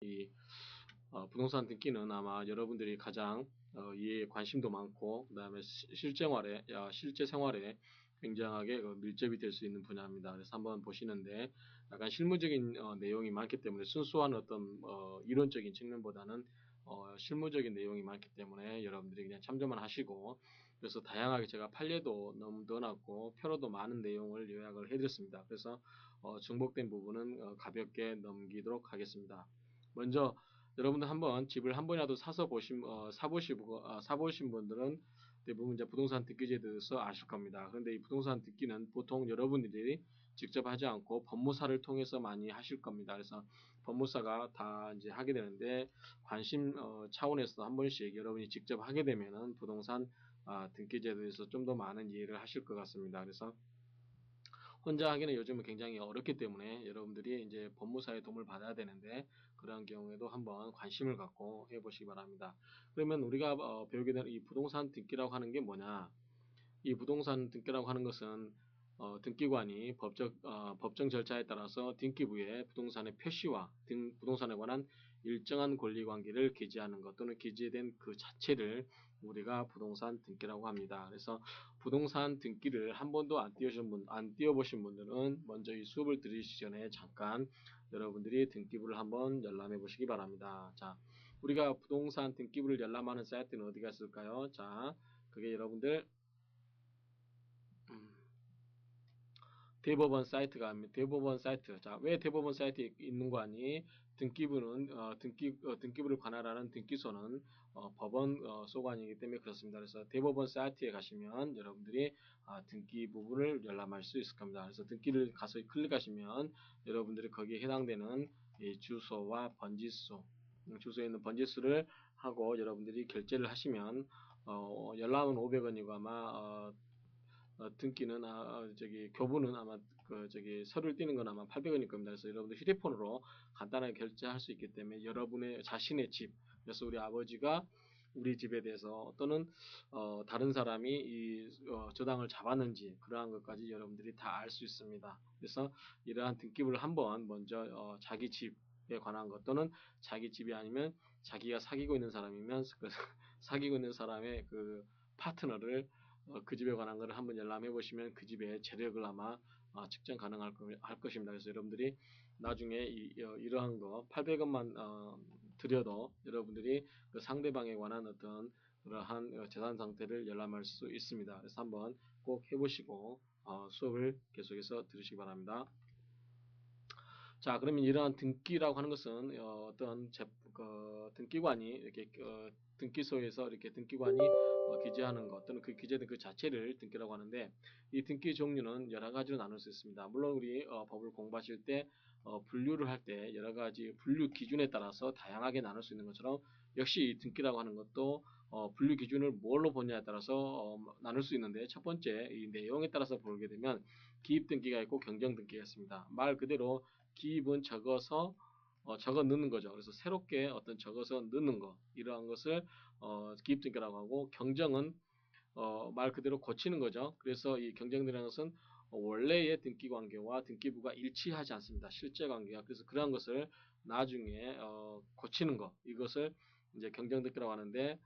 이 부동산 등기는 아마 여러분들이 가장 이에 관심도 많고, 그 다음에 실제 생활에 굉장하게 밀접이 될 수 있는 분야입니다. 그래서 한번 보시는데 약간 실무적인 내용이 많기 때문에 순수한 어떤 이론적인 측면보다는 실무적인 내용이 많기 때문에 여러분들이 그냥 참조만 하시고, 그래서 다양하게 제가 판례도 너무 넣어놨고 표로도 많은 내용을 요약을 해드렸습니다. 그래서 중복된 부분은 가볍게 넘기도록 하겠습니다. 먼저 여러분들 한번 집을 한 번이라도 사보신 분들은 대부분 이제 부동산 등기제에 대해서 아실 겁니다. 그런데 이 부동산 등기는 보통 여러분들이 직접 하지 않고 법무사를 통해서 많이 하실 겁니다. 그래서 법무사가 다 이제 하게 되는데, 관심 차원에서 한 번씩 여러분이 직접 하게 되면은 부동산 등기제에 대해서 좀 더 많은 이해를 하실 것 같습니다. 그래서 혼자 하기는 요즘은 굉장히 어렵기 때문에 여러분들이 이제 법무사의 도움을 받아야 되는데, 그런 경우에도 한번 관심을 갖고 해보시기 바랍니다. 그러면 우리가 배우게 되는 이 부동산 등기라고 하는 게 뭐냐? 이 부동산 등기라고 하는 것은 등기관이 법정 절차에 따라서 등기부에 부동산의 표시와 부동산에 관한 일정한 권리관계를 기재하는 것, 또는 기재된 그 자체를 우리가 부동산 등기라고 합니다. 그래서 부동산 등기를 한 번도 안 띄워보신 분들은 먼저 이 수업을 들으시기 전에 잠깐 여러분들이 등기부를 한번 열람해 보시기 바랍니다. 자, 우리가 부동산 등기부를 열람하는 사이트는 어디가 있을까요? 자, 그게 여러분들 대법원 사이트. 자, 왜 대법원 사이트에 있는 거 아니? 등기부는 등기부를 관할하는 등기소는 법원 소관이기 때문에 그렇습니다. 그래서 대법원 사이트에 가시면 여러분들이 등기 부분을 열람할 수 있을 겁니다. 그래서 등기를 가서 클릭하시면 여러분들이 거기에 해당되는 이 주소와 번지수, 주소에 있는 번지수를 하고 여러분들이 결제를 하시면 열람은 500원이고 아마 등기는 교부는 아마 서류를 띄는 건 아마 800원일 겁니다. 그래서 여러분들 휴대폰으로 간단하게 결제할 수 있기 때문에 여러분의 자신의 집, 그래서 우리 아버지가 우리 집에 대해서 또는 다른 사람이 이 저당을 잡았는지 그러한 것까지 여러분들이 다 알 수 있습니다. 그래서 이러한 등기부를 한번 먼저 자기 집에 관한 것, 또는 자기 집이 아니면 자기가 사귀고 있는 사람이면 사귀고 있는 사람의 그 파트너를 그 집에 관한 것을 한번 열람해 보시면 그 집의 재력을 아마 측정 가능할 것입니다. 그래서 여러분들이 나중에 이러한 거 800원만 드려도 여러분들이 그 상대방에 관한 어떤 그러한 재산 상태를 열람할 수 있습니다. 그래서 한번 꼭 해보시고 수업을 계속해서 들으시기 바랍니다. 자, 그러면 이러한 등기라고 하는 것은 어떤 등기관이 이렇게 등기소에서 이렇게 등기관이 기재하는 것, 또는 그 기재된 그 자체를 등기라고 하는데, 이 등기 종류는 여러 가지로 나눌 수 있습니다. 물론 우리 법을 공부하실 때 분류를 할 때 여러 가지 분류 기준에 따라서 다양하게 나눌 수 있는 것처럼, 역시 이 등기라고 하는 것도 분류 기준을 뭘로 보냐에 따라서 나눌 수 있는데, 첫 번째 이 내용에 따라서 보게 되면 기입 등기가 있고 경정 등기가 있습니다. 말 그대로 기입은 적어서 적어 넣는 거죠. 그래서 새롭게 어떤 적어서 넣는 거, 이러한 것을 기입 등기라고 하고, 경정은 말 그대로 고치는 거죠. 그래서 이 경정이라는 것은 원래의 등기 관계와 등기부가 일치하지 않습니다. 실제 관계가. 그래서 그러한 것을 나중에 고치는 거, 이것을 이제 경정 등기라고 하는데,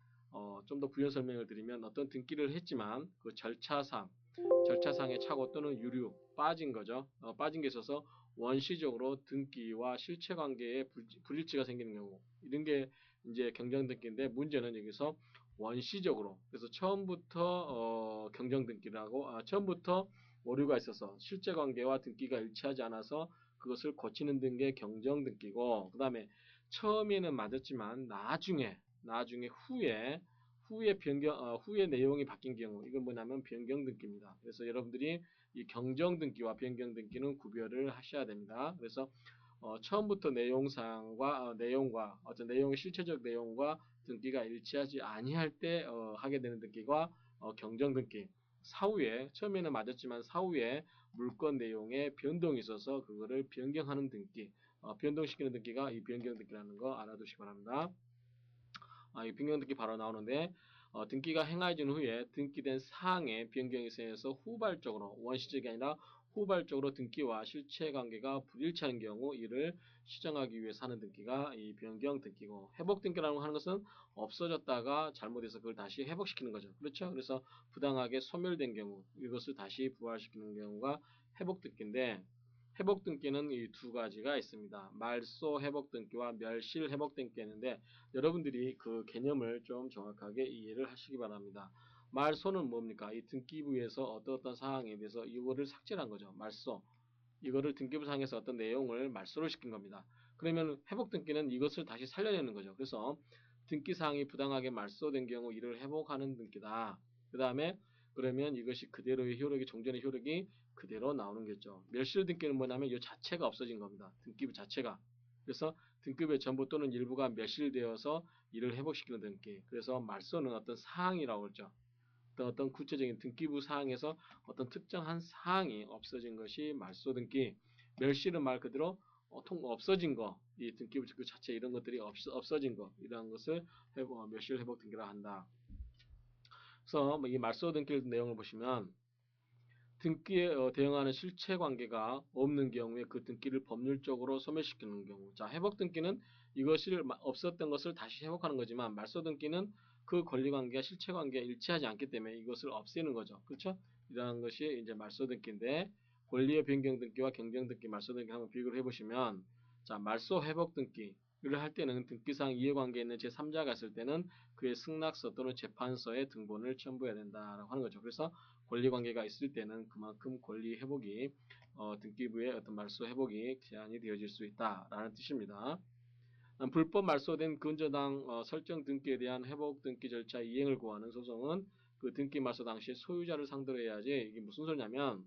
좀 더 부연 설명을 드리면 어떤 등기를 했지만 그 절차상의 착오 또는 유류 빠진 거죠. 빠진 게 있어서 원시적으로 등기와 실체 관계에 불일치가 생기는 경우, 이런 게 이제 경정 등기인데, 문제는 여기서 원시적으로, 그래서 처음부터 경정 등기라고 처음부터 오류가 있어서 실제 관계와 등기가 일치하지 않아서 그것을 고치는 등의 경정 등기고, 그 다음에 처음에는 맞았지만 나중에 후에 내용이 바뀐 경우, 이건 뭐냐면 변경 등기입니다. 그래서 여러분들이 이 경정 등기와 변경 등기는 구별을 하셔야 됩니다. 그래서 처음부터 내용과 어떤 내용의 실체적 내용과 등기가 일치하지 아니할 때 하게 되는 등기가 경정 등기. 사후에, 처음에는 맞았지만 사후에 물건 내용에 변동이 있어서 그거를 변경하는 등기, 변동시키는 등기가 이 변경 등기라는 거 알아두시기 바랍니다. 이 변경 등기 바로 나오는데, 등기가 행해진 후에 등기된 사항의 변경에 의해서 후발적으로, 원시적이 아니라 후발적으로 등기와 실체 관계가 불일치하는 경우 이를 시정하기 위해서 하는 등기가 이 변경 등기고, 회복 등기라고 하는 것은 없어졌다가 잘못해서 그걸 다시 회복시키는 거죠. 그렇죠? 그래서 부당하게 소멸된 경우 이것을 다시 부활시키는 경우가 회복 등기인데, 회복 등기는 이 두 가지가 있습니다. 말소 회복 등기와 멸실 회복 등기가 있는데, 여러분들이 그 개념을 좀 정확하게 이해를 하시기 바랍니다. 말소는 뭡니까? 이 등기부에서 어떤 사항에 대해서 이거를 삭제한 거죠. 말소. 이거를 등기부상에서 어떤 내용을 말소를 시킨 겁니다. 그러면 회복 등기는 이것을 다시 살려내는 거죠. 그래서 등기사항이 부당하게 말소된 경우 이를 회복하는 등기다. 그 다음에 그러면 이것이 그대로의 효력이, 종전의 효력이 그대로 나오는 거죠. 멸실 등기는 뭐냐면 이 자체가 없어진 겁니다. 등기부 자체가. 그래서 등기부의 전부 또는 일부가 멸실되어서 이를 회복시키는 등기. 그래서 말소는 어떤 사항이라고 그러죠. 어떤 구체적인 등기부 사항에서 어떤 특정한 사항이 없어진 것이 말소 등기. 멸실은 말 그대로 없어진 거, 이 등기부 그 자체 이런 것들이 없어진 거, 이런 것을 멸실 회복 등기라 한다. 그래서 이 말소 등기 내용을 보시면 등기에 대응하는 실체 관계가 없는 경우에 그 등기를 법률적으로 소멸시키는 경우. 자, 회복 등기는 이것이 없었던 것을 다시 회복하는 거지만, 말소 등기는 그 권리 관계가 실체 관계가 일치하지 않기 때문에 이것을 없애는 거죠. 그렇죠? 이러한 것이 이제 말소 등기인데, 권리의 변경 등기와 경정 등기, 말소 등기 한번 비교를 해보시면, 자, 말소 회복 등기를 할 때는 등기상 이해관계에 있는 제3자가 있을 때는 그의 승낙서 또는 재판서에 등본을 첨부해야 된다라고 하는 거죠. 그래서 권리관계가 있을 때는 그만큼 권리 회복이 등기부의 어떤 말소 회복이 제한이 되어질 수 있다라는 뜻입니다. 불법 말소된 근저당 설정 등기에 대한 회복 등기 절차 이행을 구하는 소송은 그 등기 말소 당시 소유자를 상대로 해야지. 이게 무슨 소리냐면,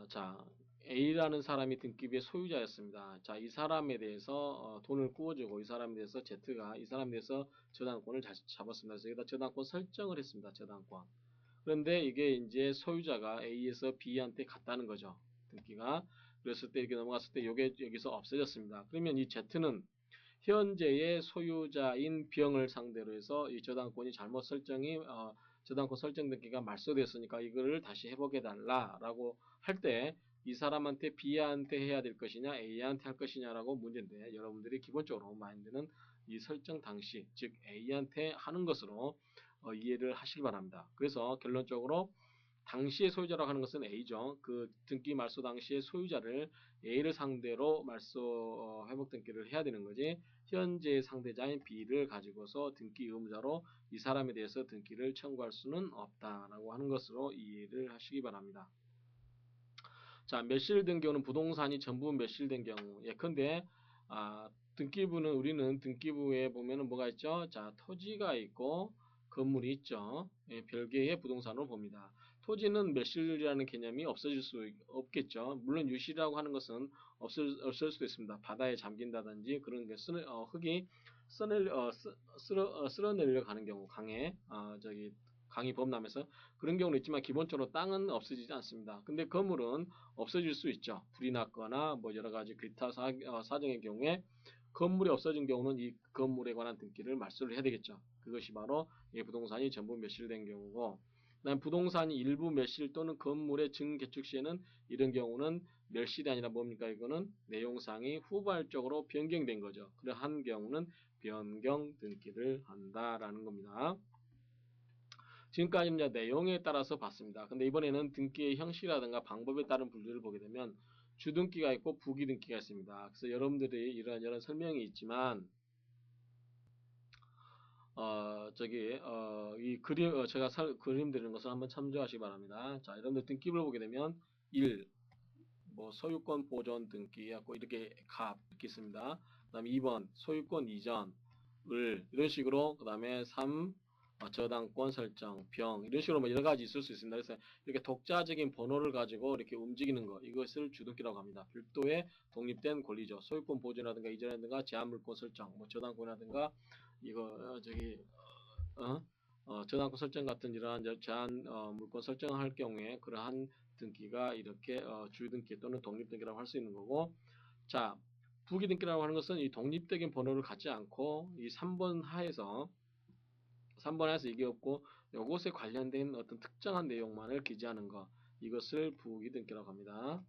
자, A라는 사람이 등기부의 소유자였습니다. 자, 이 사람에 대해서 돈을 구워주고, 이 사람에 대해서 Z가 이 사람에 대해서 저당권을 잡았습니다. 그래서 여기다 저당권 설정을 했습니다. 저당권. 그런데 이게 이제 소유자가 A에서 B한테 갔다는 거죠. 등기가. 그랬을 때 이렇게 넘어갔을 때 이게 여기서 없어졌습니다. 그러면 이 Z는 현재의 소유자인 B형을 상대로 해서 이 저당권이 잘못 저당권 설정 등기가 말소됐으니까 이거를 다시 회복해 달라라고 할 때 이 사람한테 B한테 해야 될 것이냐 A한테 할 것이냐라고 문제인데, 여러분들이 기본적으로 마인드는 이 설정 당시, 즉 A한테 하는 것으로 이해를 하시기 바랍니다. 그래서 결론적으로 당시의 소유자라고 하는 것은 A죠. 그 등기 말소 당시의 소유자를 A를 상대로 말소 회복 등기를 해야 되는 거지, 현재 상대자인 B를 가지고서 등기 의무자로 이 사람에 대해서 등기를 청구할 수는 없다라고 하는 것으로 이해를 하시기 바랍니다. 자, 멸실된 경우는 부동산이 전부 멸실된 경우. 예컨대 등기부는, 우리는 등기부에 보면은 뭐가 있죠? 자, 토지가 있고 건물이 있죠. 예, 별개의 부동산으로 봅니다. 토지는 멸실이라는 개념이 없어질 수 없겠죠. 물론 유실이라고 하는 것은 없을 수도 있습니다. 바다에 잠긴다든지 그런 게 흙이 쓸어내려 가는 경우, 강이 범람해서 그런 경우는 있지만 기본적으로 땅은 없어지지 않습니다. 근데 건물은 없어질 수 있죠. 불이 났거나 뭐 여러 가지 기타 사정의 경우에 건물이 없어진 경우는 이 건물에 관한 등기를 말소를 해야 되겠죠. 그것이 바로 이 부동산이 전부 멸실된 경우고, 그다음 부동산이 일부 멸실 또는 건물의 증개축 시에는 이런 경우는 멸실이 아니라 뭡니까? 이거는 내용상이 후발적으로 변경된 거죠. 그러한 경우는 변경 등기를 한다라는 겁니다. 지금까지 이제 내용에 따라서 봤습니다. 근데 이번에는 등기의 형식이라든가 방법에 따른 분류를 보게 되면 주등기가 있고 부기등기가 있습니다. 그래서 여러분들이 이런 설명이 있지만, 이 그림, 제가 그림 드리는 것을 한번 참조하시기 바랍니다. 자, 여러분들 등기부를 보게 되면 1, 뭐 소유권 보존 등기 하고 이렇게 이렇게 있습니다. 그 다음에 2번 소유권 이전, 이런 식으로, 그 다음에 3, 저당권 설정, 병, 이런 식으로 뭐 여러 가지 있을 수 있습니다. 그래서 이렇게 독자적인 번호를 가지고 이렇게 움직이는 거, 이것을 주등기라고 합니다. 별도의 독립된 권리죠. 소유권 보존이라든가 이전이라든가 제한 물권 설정, 뭐 저당권이라든가 저당권 설정 같은 이러한 제한 물권 설정할 경우에 그러한 등기가 이렇게 주등기 또는 독립등기라고 할 수 있는 거고, 자, 부기등기라고 하는 것은 이 독립적인 번호를 갖지 않고 이 3번 하에서 3번에서 이게 없고 요것에 관련된 어떤 특정한 내용만을 기재하는 거, 이것을 부기 등기라고 합니다.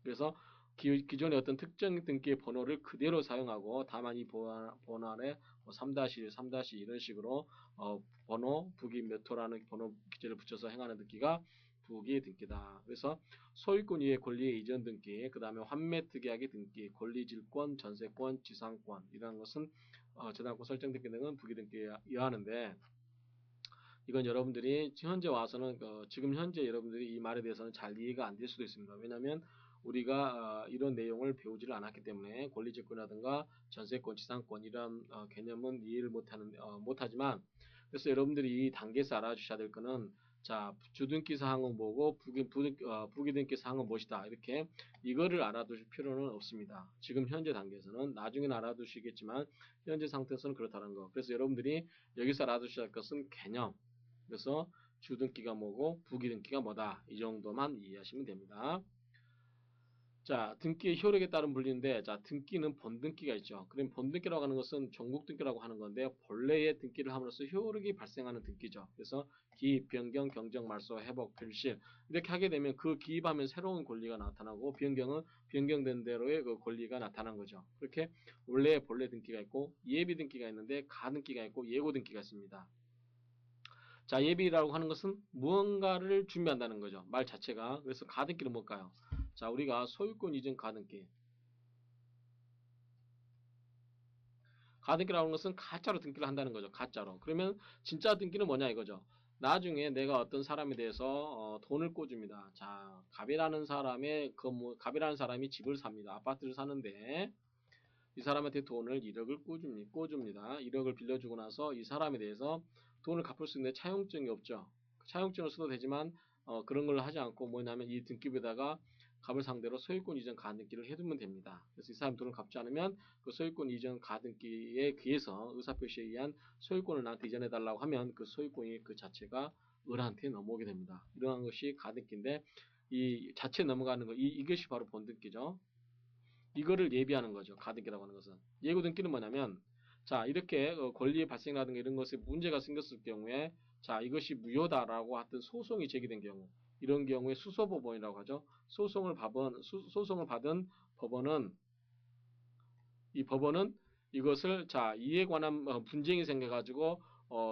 그래서 기존의 어떤 특정 등기의 번호를 그대로 사용하고 다만 이 번호 안에 뭐 3-1, 3- 이런 식으로 번호, 부기 몇 호라는 번호 기재를 붙여서 행하는 등기가 부기 등기다. 그래서 소유권 이외 권리의 이전 등기, 그 다음에 환매 특이하게 등기, 권리질권, 전세권, 지상권 이러한 것은 저당권 설정 등기 등은 부기 등기에 의하는데, 이건 여러분들이 현재 와서는 지금 현재 여러분들이 이 말에 대해서는 잘 이해가 안 될 수도 있습니다. 왜냐하면 우리가 이런 내용을 배우지를 않았기 때문에 권리질권이라든가 전세권, 지상권 이런 개념은 이해를 못하지만, 그래서 여러분들이 이 단계에서 알아주셔야 될 거는, 자, 주등기 사항은 뭐고 부기등기 사항은 무엇이다, 이렇게 이거를 알아두실 필요는 없습니다. 지금 현재 단계에서는. 나중에는 알아두시겠지만 현재 상태에서는 그렇다는 거. 그래서 여러분들이 여기서 알아두셔야 할 것은 개념, 그래서 주등기가 뭐고 부기등기가 뭐다, 이 정도만 이해하시면 됩니다. 자, 등기의 효력에 따른 분리인데, 자, 등기는 본등기가 있죠. 그럼 본등기라고 하는 것은 종국등기라고 하는 건데, 본래의 등기를 함으로써 효력이 발생하는 등기죠. 그래서 기입, 변경, 경정, 말소, 회복, 필실 이렇게 하게 되면 그 기입하면 새로운 권리가 나타나고, 변경은 변경된 대로의 그 권리가 나타난 거죠. 그렇게 원래의 본래 등기가 있고 예비 등기가 있는데, 가등기가 있고 예고 등기가 있습니다. 자, 예비라고 하는 것은 무언가를 준비한다는 거죠. 말 자체가. 그래서 가등기는 뭘까요? 자, 우리가 소유권 이전 가등기. 가등기라고 하는 것은 가짜로 등기를 한다는 거죠. 가짜로. 그러면 진짜 등기는 뭐냐 이거죠. 나중에 내가 어떤 사람에 대해서 돈을 꿔줍니다. 자, 갑이라는 사람이 집을 삽니다. 아파트를 사는데 이 사람한테 돈을 1억을 꿔줍니다. 1억을 빌려주고 나서 이 사람에 대해서 돈을 갚을 수 있는 차용증이 없죠. 차용증을 써도 되지만 그런 걸 하지 않고 뭐냐면 이 등기부에다가 갑을 상대로 소유권 이전 가등기를 해두면 됩니다. 그래서 이 사람 돈을 갚지 않으면 그 소유권 이전 가등기에 의해서 의사표시에 의한 소유권을 나한테 이전해달라고 하면 그 소유권이 그 자체가 을한테 넘어오게 됩니다. 이러한 것이 가등기인데, 이 자체 넘어가는 거, 이것이 바로 본등기죠. 이거를 예비하는 거죠. 가등기라고 하는 것은. 예고 등기는 뭐냐면, 자, 이렇게 권리의 발생이라든가 이런 것에 문제가 생겼을 경우에, 자, 이것이 무효다라고 하던 소송이 제기된 경우, 이런 경우에 수소법원이라고 하죠. 소송을 받은 법원은, 이 법원은 이것을, 자, 이에 관한 분쟁이 생겨가지고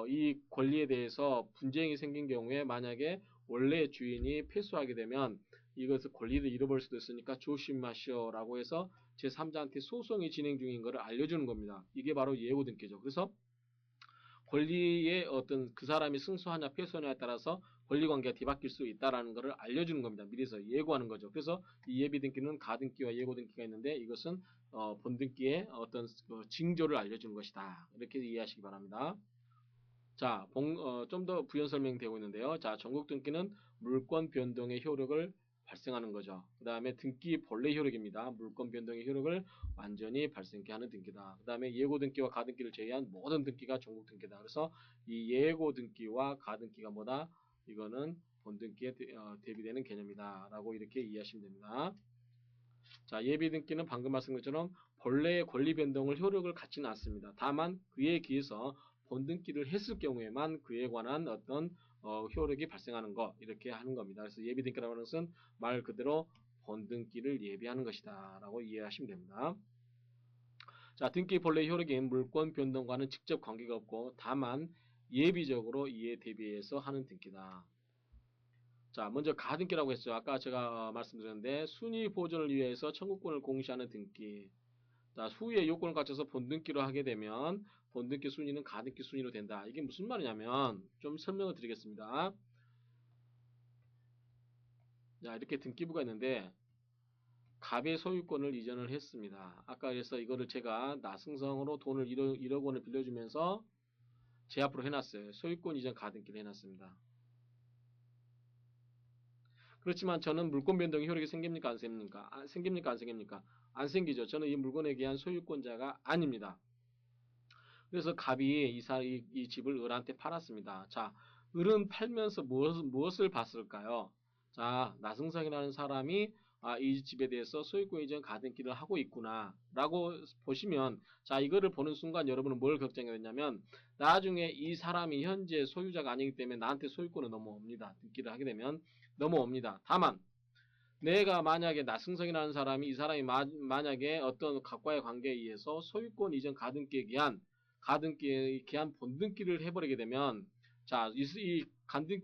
이 권리에 대해서 분쟁이 생긴 경우에 만약에 원래 주인이 패소하게 되면 이것을 권리를 잃어버릴 수도 있으니까 조심하시오라고 해서 제3자한테 소송이 진행 중인 것을 알려주는 겁니다. 이게 바로 예고등기죠. 그래서 권리의 어떤 그 사람이 승소하냐 패소하냐에 따라서 권리관계가 뒤바뀔 수 있다는 것을 알려주는 겁니다. 미리서 예고하는 거죠. 그래서 이 예비등기는 가등기와 예고등기가 있는데, 이것은 본등기의 어떤 징조를 알려주는 것이다. 이렇게 이해하시기 바랍니다. 자, 좀 더 부연 설명되고 있는데요. 자, 전국등기는 물권 변동의 효력을 발생하는 거죠. 그 다음에 등기 본래 효력입니다. 물권 변동의 효력을 완전히 발생케 하는 등기다. 그 다음에 예고 등기와 가등기를 제외한 모든 등기가 전국등기다. 그래서 이 예고 등기와 가등기가 뭐다? 이거는 본등기에 대비되는 개념이다. 라고 이렇게 이해하시면 됩니다. 자, 예비 등기는 방금 말씀드린 것처럼 본래의 권리 변동을 효력을 갖지는 않습니다. 다만 그에 기해서 본등기를 했을 경우에만 그에 관한 어떤 효력이 발생하는 것, 이렇게 하는 겁니다. 그래서 예비 등기라고 하는 것은 말 그대로 본등기를 예비하는 것이다 라고 이해하시면 됩니다. 자, 등기 본래 효력인 물권 변동과는 직접 관계가 없고 다만 예비적으로 이에 대비해서 하는 등기다. 자, 먼저 가등기라고 했죠. 아까 제가 말씀드렸는데 순위 보존을 위해서 청구권을 공시하는 등기. 자, 후에 요건을 갖춰서 본등기로 하게 되면 본등기 순위는 가등기 순위로 된다. 이게 무슨 말이냐면 좀 설명을 드리겠습니다. 자, 이렇게 등기부가 있는데 갑의 소유권을 이전을 했습니다. 아까 그래서 이거를 제가 나승성으로 돈을 1억 원을 빌려주면서 제 앞으로 해놨어요. 소유권 이전 가등기를 해놨습니다. 그렇지만 저는 물권 변동의 효력이 생깁니까? 안 생깁니까? 생깁니까? 안 생깁니까? 안 생기죠. 저는 이 물건에 대한 소유권자가 아닙니다. 그래서 갑이 이 집을 을한테 팔았습니다. 자, 을은 팔면서 무엇을 봤을까요? 자, 나승성이라는 사람이 이 집에 대해서 소유권 이전 가등기를 하고 있구나라고 보시면, 자, 이거를 보는 순간 여러분은 뭘 걱정이 되냐면, 나중에 이 사람이 현재 소유자가 아니기 때문에 나한테 소유권은 넘어옵니다. 등기를 하게 되면 넘어옵니다. 다만 내가 만약에 나승성이라는 사람이, 이 사람이 만약에 어떤 각과의 관계에 의해서 소유권 이전 가등기에 기한 본등기를 해버리게 되면, 자, 이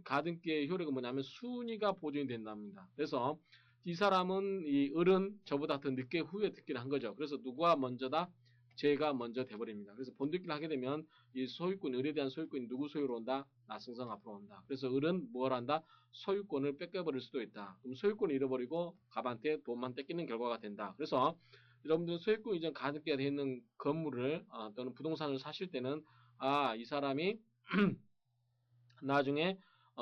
가등기의 효력은 뭐냐면 순위가 보존이 된답니다. 그래서 이 사람은, 이 을은 저보다 더 늦게 후에 등기를 한 거죠. 그래서 누가 먼저다? 제가 먼저 돼버립니다. 그래서 본등기를 하게 되면 이 소유권, 을에 대한 소유권이 누구 소유로 온다? 나승성 앞으로 온다. 그래서 을은 뭘 한다? 소유권을 뺏겨버릴 수도 있다. 그럼 소유권을 잃어버리고 갑한테 돈만 뺏기는 결과가 된다. 그래서 여러분들 소유권 이전 가등기가 되어 있는 건물을 또는 부동산을 사실 때는, 이 사람이 나중에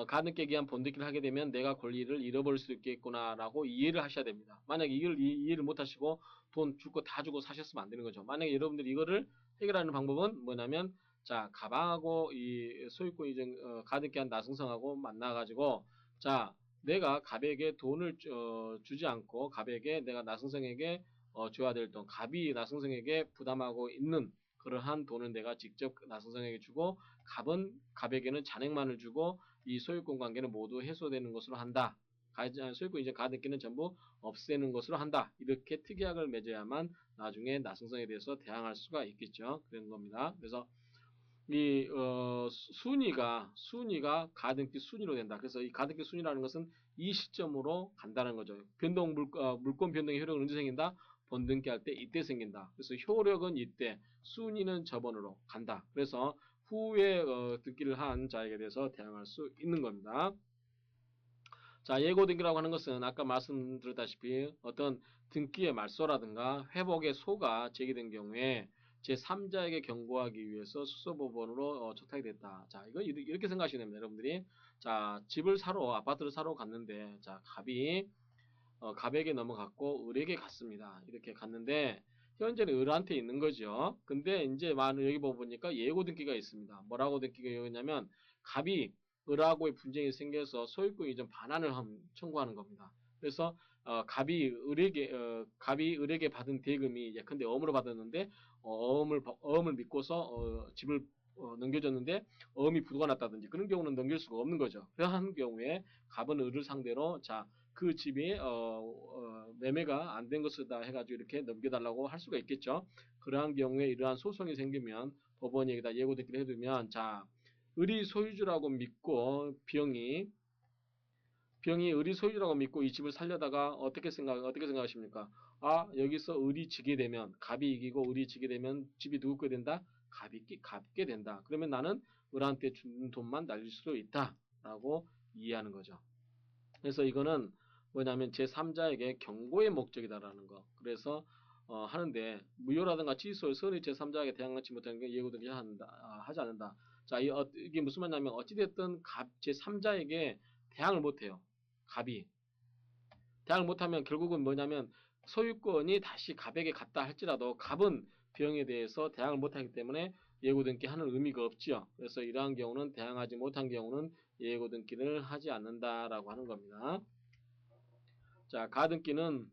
가등기에 기한 본등기를 하게 되면 내가 권리를 잃어버릴 수 있겠구나라고 이해를 하셔야 됩니다. 만약에 이걸 이해를 못하시고 돈 줄 거 다 주고 사셨으면 안 되는 거죠. 만약에 여러분들이 이거를 해결하는 방법은 뭐냐면, 자, 가방하고 이 소유권 이전 가등기한 나승성하고 만나가지고, 자, 내가 갑에게 돈을 주지 않고 갑에게 내가 나승성에게 줘야 될 돈, 갑이 나승성에게 부담하고 있는 그러한 돈을 내가 직접 나승성에게 주고, 갑에게는 잔액만을 주고 이 소유권 관계는 모두 해소되는 것으로 한다. 소유권 이전 가등기는 전부 없애는 것으로 한다. 이렇게 특약을 맺어야만 나중에 나승성에 대해서 대항할 수가 있겠죠. 그런 겁니다. 그래서 이 순위가 가등기 순위로 된다. 그래서 이 가등기 순위라는 것은 이 시점으로 간다는 거죠. 물권 변동의 효력은 언제 생긴다? 본등기 할 때 이때 생긴다. 그래서 효력은 이때, 순위는 저번으로 간다. 그래서 후에 등기를 한 자에게 대해서 대항할 수 있는 겁니다. 자, 예고 등기라고 하는 것은 아까 말씀드렸다시피 어떤 등기의 말소라든가 회복의 소가 제기된 경우에 제3자에게 경고하기 위해서 수소법원으로 접탁이 됐다. 자, 이거 이렇게 생각하시면 됩니다, 여러분들이. 자, 아파트를 사러 갔는데, 자, 갑에게 넘어갔고 을에게 갔습니다. 이렇게 갔는데 현재는 을한테 있는 거죠. 근데 이제 여기 보니까 예고 등기가 있습니다. 뭐라고 등기가 있냐면, 갑이 을하고의 분쟁이 생겨서 소유권 이전 반환을 청구하는 겁니다. 그래서 갑이 을에게 받은 대금이 예컨대 어음으로 받았는데, 어음을 믿고서 집을 넘겨줬는데 어음이 부도가 났다든지 그런 경우는 넘길 수가 없는 거죠. 그러한 경우에 갑은 을을 상대로, 자, 그 집이 매매가 안 된 것이다 해가지고 이렇게 넘겨달라고 할 수가 있겠죠. 그러한 경우에 이러한 소송이 생기면 법원이 여기다 예고 등기를 해두면, 자, 을이 소유주라고 믿고 병이 을이 소유주라고 믿고 이 집을 살려다가 어떻게 생각하십니까? 여기서 을이 지게 되면, 갑이 이기고 을이 지게 되면 집이 누구 게 된다? 갚게 된다. 그러면 나는 을한테 준 돈만 날릴 수도 있다라고 이해하는 거죠. 그래서 이거는 뭐냐면 제3자에게 경고의 목적이다라는 거. 그래서 하는데, 무효라든가 취소의 선의 제3자에게 대항하지 못하는 게 예고등기 하지 않는다. 자, 이게 무슨 말이냐면 어찌됐든 제3자에게 대항을 못해요. 갑이. 대항을 못하면 결국은 뭐냐면 소유권이 다시 갑에게 갔다 할지라도 갑은 비용에 대해서 대항을 못하기 때문에 예고등기 하는 의미가 없죠. 그래서 이러한 경우는, 대항하지 못한 경우는 예고등기를 하지 않는다라고 하는 겁니다. 자, 가등기는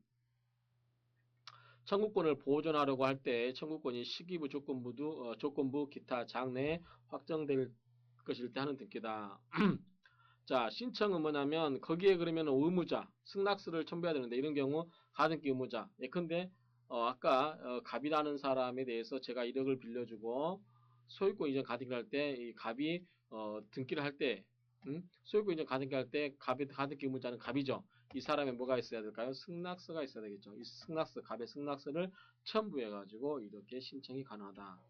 청구권을 보존하려고 할 때 청구권이 시기부, 조건부, 기타 장내에 확정될 것일 때 하는 등기다. 자, 신청은 뭐냐면 거기에 그러면 의무자, 승낙서를 첨부해야 되는데, 이런 경우 가등기 의무자. 예컨대 아까 갑이라는 사람에 대해서 제가 1억을 빌려주고 소유권 이전 가등기를 할 때 이 갑이 등기를 할 때, 소유권 이전 가등기 할 때 가등기 의무자는 갑이죠. 이 사람에 뭐가 있어야 될까요? 승낙서가 있어야 되겠죠. 이 갑의 승낙서를 첨부해가지고 이렇게 신청이 가능하다.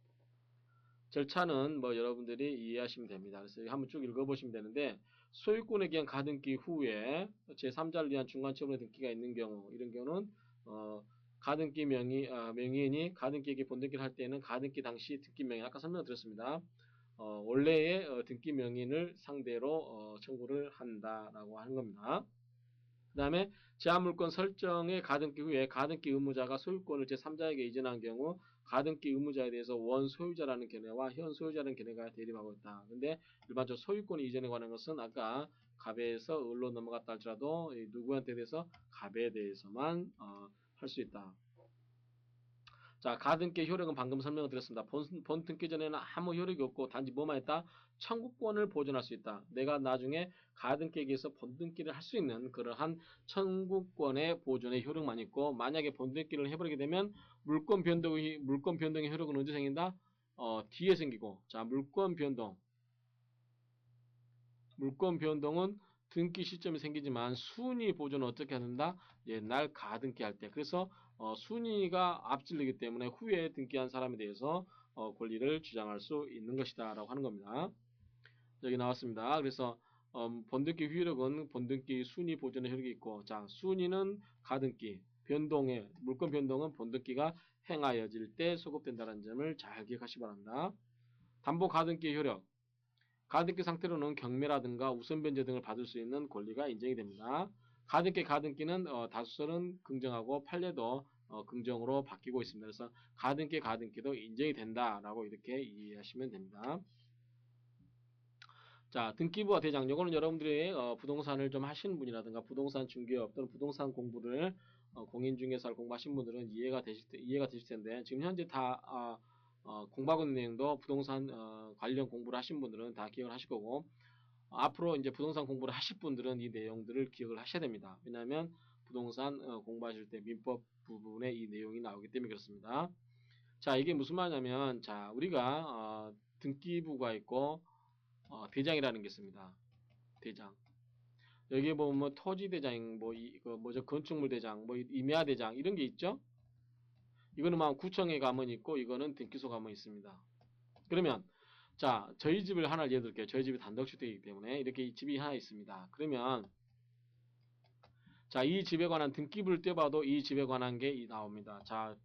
절차는 뭐 여러분들이 이해하시면 됩니다. 그래서 한번 쭉 읽어보시면 되는데, 소유권에 기한 가등기 후에 제3자를 위한 중간처분의 등기가 있는 경우, 이런 경우는 가등기 명의인이 가등기에게 본등기를 할 때는 가등기 당시 등기 명의, 아까 설명드렸습니다. 원래의 등기 명의인을 상대로 청구를 한다라고 하는 겁니다. 그 다음에 제한물권 설정의 가등기 후에 가등기 의무자가 소유권을 제3자에게 이전한 경우 가등기 의무자에 대해서 원 소유자라는 견해와 현 소유자라는 견해가 대립하고 있다. 근데 일반적으로 소유권 이전에 관한 것은 아까 갑에서 을로 넘어갔다 할지라도 누구한테 대해서 갑에 대해서만 할 수 있다. 자, 가등기 효력은 방금 설명을 드렸습니다. 본 등기 전에는 아무 효력이 없고 단지 뭐만 했다? 청구권을 보존할 수 있다. 내가 나중에 가등기에 의해서 본등기를 할 수 있는 그러한 청구권의 보존의 효력만 있고, 만약에 본등기를 해버리게 되면 물권 변동의 효력은 언제 생긴다? 뒤에 생기고. 자, 물권 변동은 등기 시점에 생기지만 순위 보존은 어떻게 한다? 옛날 가등기 할 때. 그래서 순위가 앞질리기 때문에 후에 등기한 사람에 대해서 권리를 주장할 수 있는 것이다 라고 하는 겁니다. 여기 나왔습니다. 그래서 본등기 효력은 본등기 순위 보존의 효력이 있고, 자, 순위는 가등기, 물권 변동은 본등기가 행하여질 때 소급된다는 점을 잘 기억하시기 바랍니다. 담보 가등기 효력, 가등기 상태로는 경매라든가 우선 변제 등을 받을 수 있는 권리가 인정이 됩니다. 가등기는 다수설은 긍정하고 판례도 긍정으로 바뀌고 있습니다. 그래서 가등기도 인정이 된다라고 이렇게 이해하시면 됩니다. 자, 등기부와 대장, 요거는 여러분들이 부동산을 좀 하시는 분이라든가 부동산 중개업 또는 부동산 공부를 공인중개사를 공부하신 분들은 이해가 되실 텐데, 지금 현재 다 공부하고 있는 내용도 부동산 관련 공부를 하신 분들은 다 기억을 하실 거고, 앞으로 이제 부동산 공부를 하실 분들은 이 내용들을 기억을 하셔야 됩니다. 왜냐하면 부동산 공부하실 때 민법 부분에 이 내용이 나오기 때문에 그렇습니다. 자, 이게 무슨 말이냐면, 자, 우리가 등기부가 있고 대장이라는 게 있습니다. 대장. 여기에 보면 뭐 토지대장, 건축물 대장, 임야 대장 이런 게 있죠. 이거는 막 구청에 가면 있고 이거는 등기소 가면 있습니다. 그러면 자, 저희 집을 하나 예를 들게요. 저희 집이 단독주택이기 때문에 이렇게 집이 하나 있습니다. 그러면 자, 이 집에 관한 등기부를 떼봐도 이 집에 관한 게 나옵니다. 자,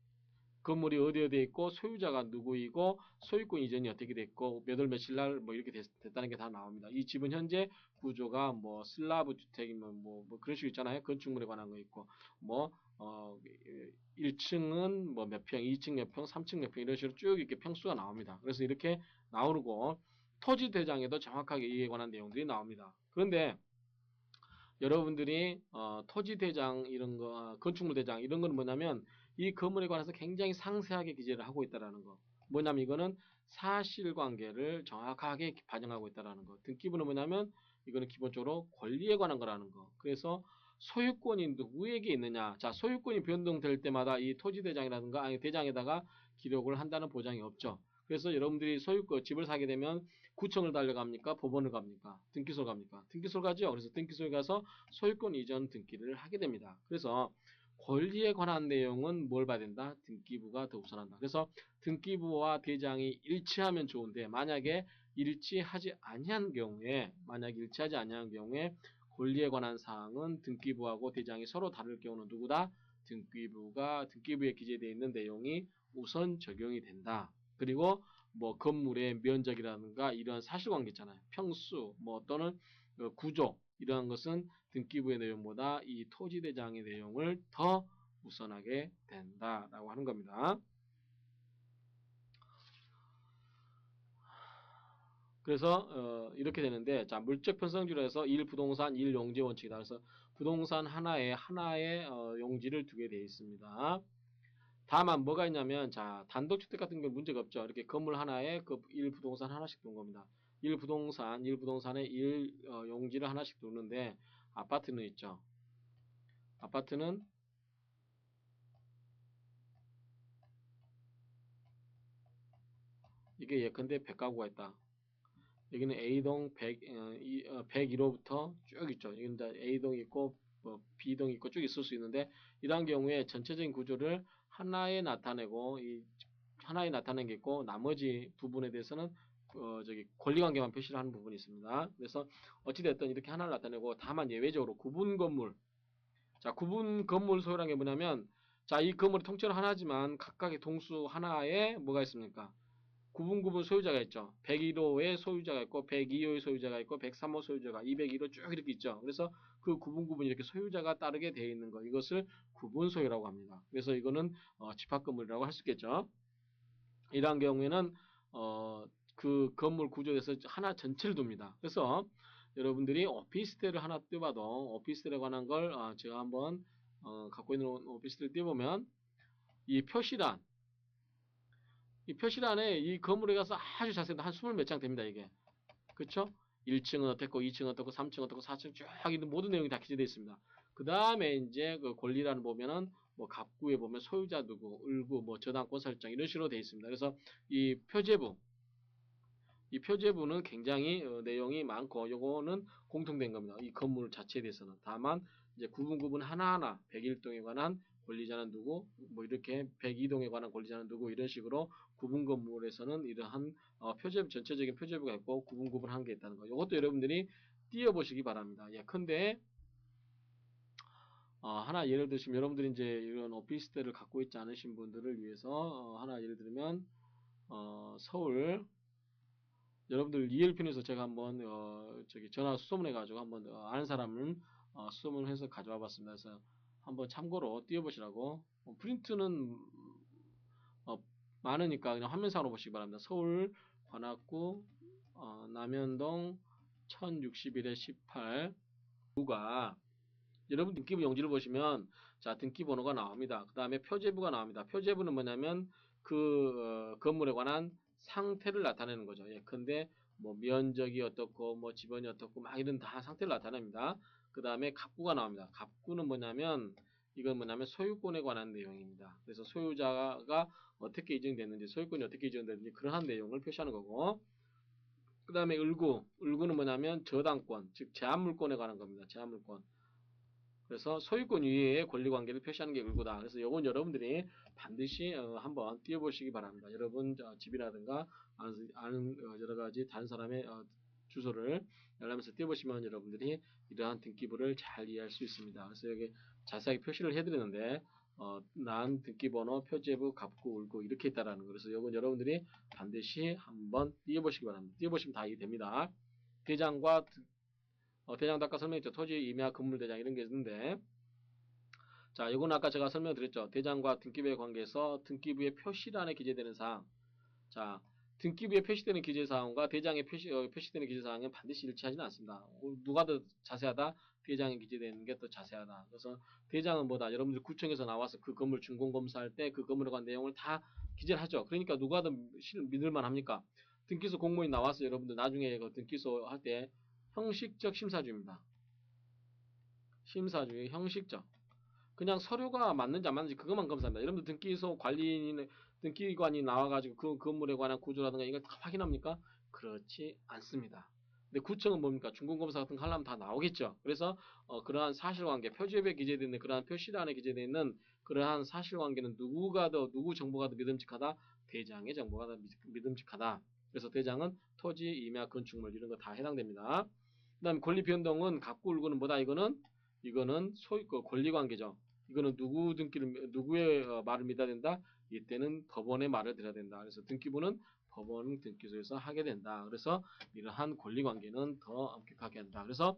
건물이 어디에 있고 소유자가 누구이고 소유권 이전이 어떻게 됐고 몇 월 며칠 날 뭐 이렇게 됐다는 게 다 나옵니다. 이 집은 현재 구조가 뭐 슬라브 주택이면 뭐 그런 식으로 있잖아요. 건축물에 관한 거 있고 뭐 1층은 뭐 몇 평, 2층 몇 평, 3층 몇 평 이런 식으로 쭉 이렇게 평수가 나옵니다. 그래서 이렇게 나오고 토지 대장에도 정확하게 이에 관한 내용들이 나옵니다. 그런데 여러분들이 토지 대장 이런 거, 건축물 대장 이런 건 뭐냐면 이 건물에 관해서 굉장히 상세하게 기재를 하고 있다라는 거. 뭐냐면 이거는 사실관계를 정확하게 반영하고 있다라는 거. 등기부는 뭐냐면 이거는 기본적으로 권리에 관한 거라는 거. 그래서 소유권이 누구에게 있느냐. 자, 소유권이 변동될 때마다 이 토지 대장이라든가 아니 대장에다가 기록을 한다는 보장이 없죠. 그래서 여러분들이 소유권 집을 사게 되면 구청을 달려갑니까? 법원을 갑니까? 등기소를 갑니까? 등기소를 가죠. 그래서 등기소에 가서 소유권 이전 등기를 하게 됩니다. 그래서 권리에 관한 내용은 뭘 봐야 된다? 등기부가 더 우선한다. 그래서 등기부와 대장이 일치하면 좋은데 만약에 일치하지 아니한 경우에 권리에 관한 사항은 등기부하고 대장이 서로 다를 경우는 누구다? 등기부에 기재되어 있는 내용이 우선 적용이 된다. 그리고 뭐 건물의 면적이라든가 이런 사실관계 있잖아요. 평수 또는 구조 이러한 것은 등기부의 내용보다 이 토지대장의 내용을 더 우선하게 된다라고 하는 겁니다. 그래서 이렇게 되는데 자 물적 편성주로해서 1부동산 1용지 원칙이다. 그래서 부동산 하나에 용지를 두게 되어 있습니다. 다만 뭐가 있냐면 자 단독주택 같은 경우 문제가 없죠. 이렇게 건물 하나에 그 1부동산 하나씩 둔 겁니다. 1부동산에 1용지를 하나씩 두는데 아파트는 있죠. 아파트는 이게 예컨대 100가구가 있다. 여기는 A동 101호부터 쭉 있죠. 여기는 A동이 있고 B동이 있고 쭉 있을 수 있는데 이러한 경우에 전체적인 구조를 하나에 나타내고 하나에 나타낸 게 있고 나머지 부분에 대해서는 권리관계만 표시를 하는 부분이 있습니다. 그래서 어찌됐든 이렇게 하나를 나타내고 다만 예외적으로 구분 건물 구분 건물 소유라는 게 뭐냐면 이 건물이 통째로 하나지만 각각의 동수 하나에 뭐가 있습니까? 구분 소유자가 있죠. 101호의 소유자가 있고 102호의 소유자가 있고 103호 소유자가 201호 쭉 이렇게 있죠. 그래서 그 구분 이렇게 소유자가 따르게 되어 있는 거 이것을 구분 소유라고 합니다. 그래서 이거는 집합 건물이라고 할 수 있겠죠. 이러한 경우에는 그 건물 구조에서 하나 전체를 둡니다. 그래서 여러분들이 오피스텔을 하나 띄워봐도 오피스텔에 관한 걸 제가 한번 갖고 있는 오피스텔을 띄워보면 이 표시란 이 표시란에 이 건물에 가서 아주 자세히 한 20 몇 장 됩니다. 이게 그쵸? 1층은 어떻고 2층은 어떻고 3층은 어떻고 4층 쭉 있는 모든 내용이 다 기재되어 있습니다. 그 다음에 이제 그 권리란을 보면은 뭐 갑구에 보면 소유자 누구, 을구, 뭐 저당권 설정 이런 식으로 되어 있습니다. 그래서 이 표제부는 굉장히 내용이 많고 요거는 공통된 겁니다. 이 건물 자체에 대해서는. 다만 이제 구분 하나하나 101동에 관한 권리자는 누구, 뭐 이렇게 102동에 관한 권리자는 누구 이런 식으로 구분 건물에서는 이러한 표제부 전체적인 표제부가 있고 구분한 게 있다는 거. 이것도 여러분들이 띄워보시기 바랍니다. 예컨대 하나 예를 들시면 여러분들이 이제 이런 오피스텔을 갖고 있지 않으신 분들을 위해서 하나 예를 들면 서울 여러분들 ELP에서 제가 한번 저기 전화 수소문해 가지고 한번 아는 사람을 수소문해서 가져와 봤습니다. 그래서 한번 참고로 띄워보시라고. 프린트는 많으니까 그냥 화면상으로 보시기 바랍니다. 서울 관악구 남현동 1061에 18 부가 여러분 등기부 용지를 보시면 자 등기번호가 나옵니다. 그 다음에 표제부가 나옵니다. 표제부는 뭐냐면 그 건물에 관한 상태를 나타내는 거죠. 예컨대 뭐 면적이 어떻고 뭐 지번이 어떻고 막 이런 다 상태를 나타냅니다. 그 다음에 갑구가 나옵니다. 갑구는 뭐냐면 이건 뭐냐면 소유권에 관한 내용입니다. 그래서 소유자가 어떻게 이전됐는지 소유권이 어떻게 이전됐는지 그러한 내용을 표시하는 거고 그 다음에 을구는 뭐냐면 저당권 즉 제한물권에 관한 겁니다. 제한물권 그래서 소유권 이외의 권리관계를 표시하는 게 을구다. 그래서 이건 여러분들이 반드시 한번 띄워보시기 바랍니다. 여러분 집이라든가 아는 여러 가지 다른 사람의 주소를 열람해서 띄워보시면 여러분들이 이러한 등기부를 잘 이해할 수 있습니다. 그래서 여기 자세하게 표시를 해드리는데 난 등기번호, 표제부, 갑구, 을구 이렇게 있다라는 거. 그래서 이건 여러분들이 반드시 한번 띄워보시기 바랍니다. 띄워보시면 다 이해됩니다. 대장과 대장도 아까 설명했죠. 토지, 임야, 건물 대장 이런 게 있는데 자, 이건 아까 제가 설명드렸죠. 대장과 등기부의 관계에서 등기부의 표시란에 기재되는 사항. 자, 등기부에 표시되는 기재사항과 대장에 표시되는 기재사항은 반드시 일치하지는 않습니다. 누가 더 자세하다? 대장에 기재되는 게 더 자세하다. 그래서 대장은 뭐다? 여러분들 구청에서 나와서 그 건물 준공검사할 때 그 건물에 관한 내용을 다 기재를 하죠. 그러니까 누가 더 믿을만 합니까? 등기소 공무원이 나와서 여러분들 나중에 그 등기소 할 때 형식적 심사주입니다. 심사주의 형식적. 그냥 서류가 맞는지 안 맞는지 그것만 검사합니다. 여러분들 등기소 등기관이 나와가지고 그 건물에 관한 구조라든가 이걸 다 확인합니까? 그렇지 않습니다. 근데 구청은 뭡니까? 중공검사 같은 거 하려면 다 나오겠죠. 그래서 그러한 사실관계, 표지협에 기재되어 있는 그러한 표시란에 기재되어 있는 그러한 사실관계는 누구 정보가 더 믿음직하다? 대장의 정보가 더 믿음직하다. 그래서 대장은 토지, 임야, 건축물 이런 거 다 해당됩니다. 그 다음에 권리 변동은 갑구 을구는 뭐다? 이거는 권리관계죠. 이거는 누구의 말을 믿어야 된다? 이때는 법원의 말을 들어야 된다. 그래서 등기부는 법원 등기소에서 하게 된다. 그래서 이러한 권리관계는 더 엄격하게 한다. 그래서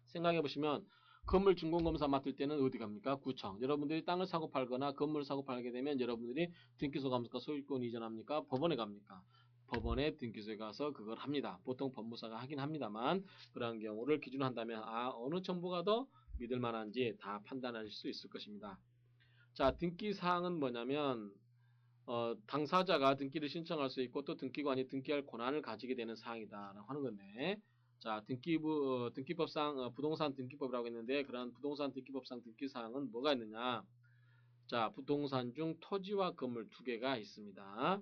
생각해 보시면 건물 준공검사 맡을 때는 어디 갑니까? 구청. 여러분들이 땅을 사고 팔거나 건물을 사고 팔게 되면 여러분들이 등기소 갑니까? 소유권 이전합니까? 법원에 갑니까? 법원에 등기소에 가서 그걸 합니다. 보통 법무사가 하긴 합니다만 그러한 경우를 기준으로 한다면 어느 정보가 더 믿을 만한지 다 판단하실 수 있을 것입니다. 자, 등기사항은 뭐냐면 당사자가 등기를 신청할 수 있고 또 등기관이 등기할 권한을 가지게 되는 사항이다 하는 건데 자, 등기법상 부동산 등기법이라고 했는데 그런 부동산 등기법상 등기사항은 뭐가 있느냐 자, 부동산 중 토지와 건물 두 개가 있습니다.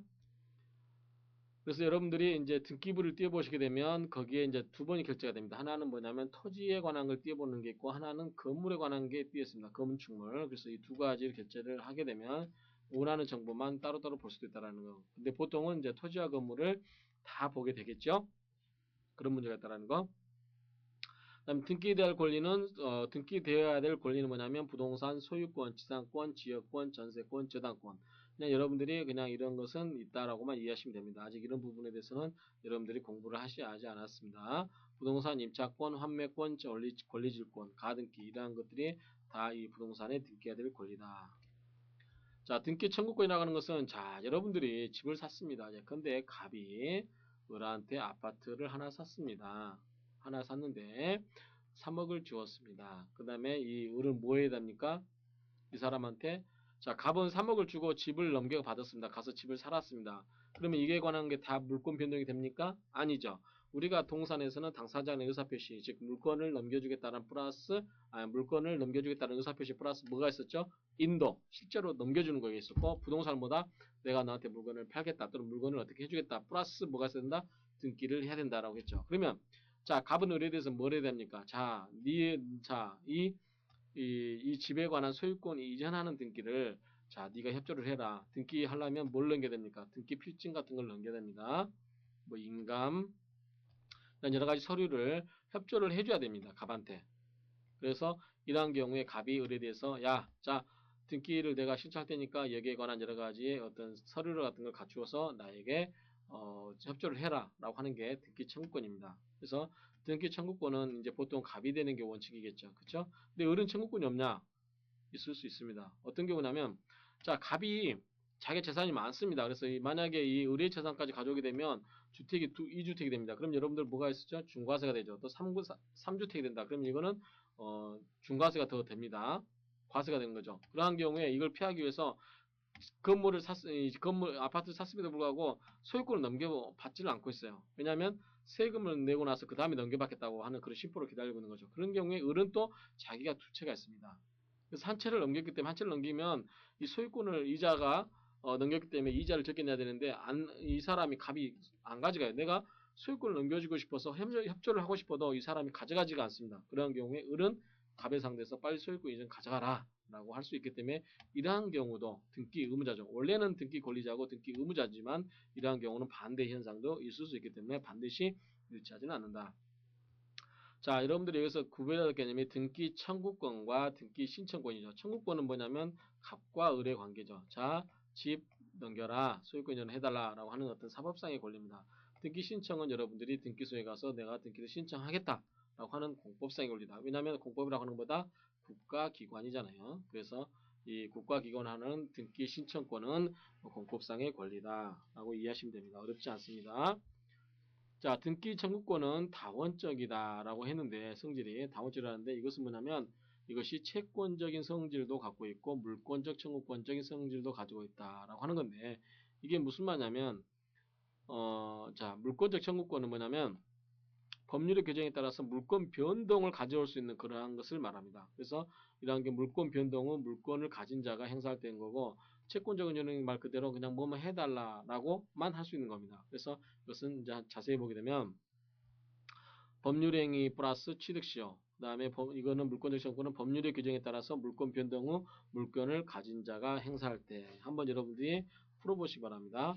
그래서 여러분들이 이제 등기부를 띄워보시게 되면 거기에 이제 두 번이 결제가 됩니다. 하나는 뭐냐면 토지에 관한 걸 띄워보는 게 있고 하나는 건물에 관한 게 띄어 있습니다. 건축물. 그래서 이 두 가지를 결제를 하게 되면 원하는 정보만 따로따로 볼 수도 있다는 거. 근데 보통은 이제 토지와 건물을 다 보게 되겠죠. 그런 문제가 있다는 거. 그다음 등기되어야 될 권리는 뭐냐면 부동산 소유권, 지상권, 지역권, 전세권, 저당권. 그냥 여러분들이 그냥 이런 것은 있다라고만 이해하시면 됩니다. 아직 이런 부분에 대해서는 여러분들이 공부를 하지 않았습니다. 부동산 임차권, 환매권, 권리질권, 가등기 이러한 것들이 다 이 부동산에 등기해야 될 권리다. 자, 등기 청구권이라고 하는 것은 자, 여러분들이 집을 샀습니다. 근데 갑이 을한테 아파트를 하나 샀습니다. 하나 샀는데 3억을 주었습니다. 그 다음에 이 을은 뭐 해야 됩니까? 이 사람한테 자, 갑은 3억을 주고 집을 넘겨받았습니다. 가서 집을 살았습니다. 그러면 이게 관한 게 다 물권 변동이 됩니까? 아니죠. 우리가 동산에서는 당사자의 의사표시, 즉 물권을 넘겨주겠다는 플러스 물권을 넘겨주겠다는 의사표시 플러스 뭐가 있었죠? 인도, 실제로 넘겨주는 거가 있었고 부동산보다 내가 너한테 물건을 팔겠다 또는 물건을 어떻게 해주겠다 플러스 뭐가 있어야 된다? 등기를 해야 된다라고 했죠. 그러면 자, 갑은 을에 대해서 뭘 해야 됩니까? 자, 이 집에 관한 소유권 이전하는 등기를 자, 네가 협조를 해라. 등기 하려면 뭘 넘겨야 됩니까? 등기 필증 같은 걸 넘겨야 됩니다. 뭐 인감, 여러 가지 서류를 협조를 해줘야 됩니다. 갑한테. 그래서 이러한 경우에 갑이 을에 대해서 야, 자, 등기를 내가 신청할 테니까 여기에 관한 여러 가지 어떤 서류 같은 걸 갖추어서 나에게 협조를 해라라고 하는 게 등기 청구권입니다. 그래서 등기 청구권은 이제 보통 갑이 되는 게 원칙이겠죠, 그렇죠? 근데 을은 청구권이 없냐? 있을 수 있습니다. 어떤 경우냐면 자, 갑이 자기 재산이 많습니다. 그래서 만약에 이 을의 재산까지 가져오게 되면 주택이 2주택이 됩니다. 그럼 여러분들 뭐가 있었죠? 중과세가 되죠. 또 3주택이 된다. 그럼 이거는 중과세가 더 됩니다. 과세가 되는 거죠. 그러한 경우에 이걸 피하기 위해서 아파트를 샀음에도 불구하고 소유권을 넘겨받지를 않고 있어요. 왜냐하면 세금을 내고 나서 그 다음에 넘겨받겠다고 하는 그런 심보를 기다리고 있는 거죠. 그런 경우에 을은 또 자기가 두 채가 있습니다. 그래서 한 채를 넘겼기 때문에 한 채를 넘기면 이 소유권을 이자가 넘겼기 때문에 이자를 적게 내야 되는데 이 사람이 갑이 안 가져가요. 내가 소유권을 넘겨주고 싶어서 협조를 하고 싶어도 이 사람이 가져가지가 않습니다. 그런 경우에 을은 갑의 상대에서 빨리 소유권 이전 가져가라 라고 할 수 있기 때문에 이러한 경우도 등기 의무자죠. 원래는 등기 권리자고 등기 의무자지만 이러한 경우는 반대 현상도 있을 수 있기 때문에 반드시 일치하지는 않는다. 자, 여러분들이 여기서 구별해야 될 개념이 등기 청구권과 등기 신청권이죠. 청구권은 뭐냐면 갑과 을의 관계죠. 자, 집 넘겨라, 소유권 이전 해달라 라고 하는 어떤 사법상의 권리입니다. 등기 신청은 여러분들이 등기소에 가서 내가 등기를 신청하겠다 라고 하는 공법상의 권리다. 왜냐하면 공법이라고 하는 것보다 국가기관이잖아요. 그래서 이 국가기관 하는 등기 신청권은 공법상의 권리다 라고 이해하시면 됩니다. 어렵지 않습니다. 자, 등기 청구권은 다원적이다 라고 했는데 성질이 다원적이라는데 이것은 뭐냐면 이것이 채권적인 성질도 갖고 있고 물권적 청구권적인 성질도 가지고 있다 라고 하는 건데 이게 무슨 말이냐면 자, 물권적 청구권은 뭐냐면 법률의 규정에 따라서 물권 변동을 가져올 수 있는 그러한 것을 말합니다. 그래서 이러한 게 물권 변동은 물권을 가진 자가 행사할 때인 거고 채권적인 요령이 말 그대로 그냥 뭐만 해달라라고만 할 수 있는 겁니다. 그래서 이것은 이제 자세히 보게 되면 법률행위 플러스 취득시효 그 다음에 이거는 물권적 청구는 법률의 규정에 따라서 물권 변동 후 물권을 가진 자가 행사할 때 한번 여러분들이 풀어보시기 바랍니다.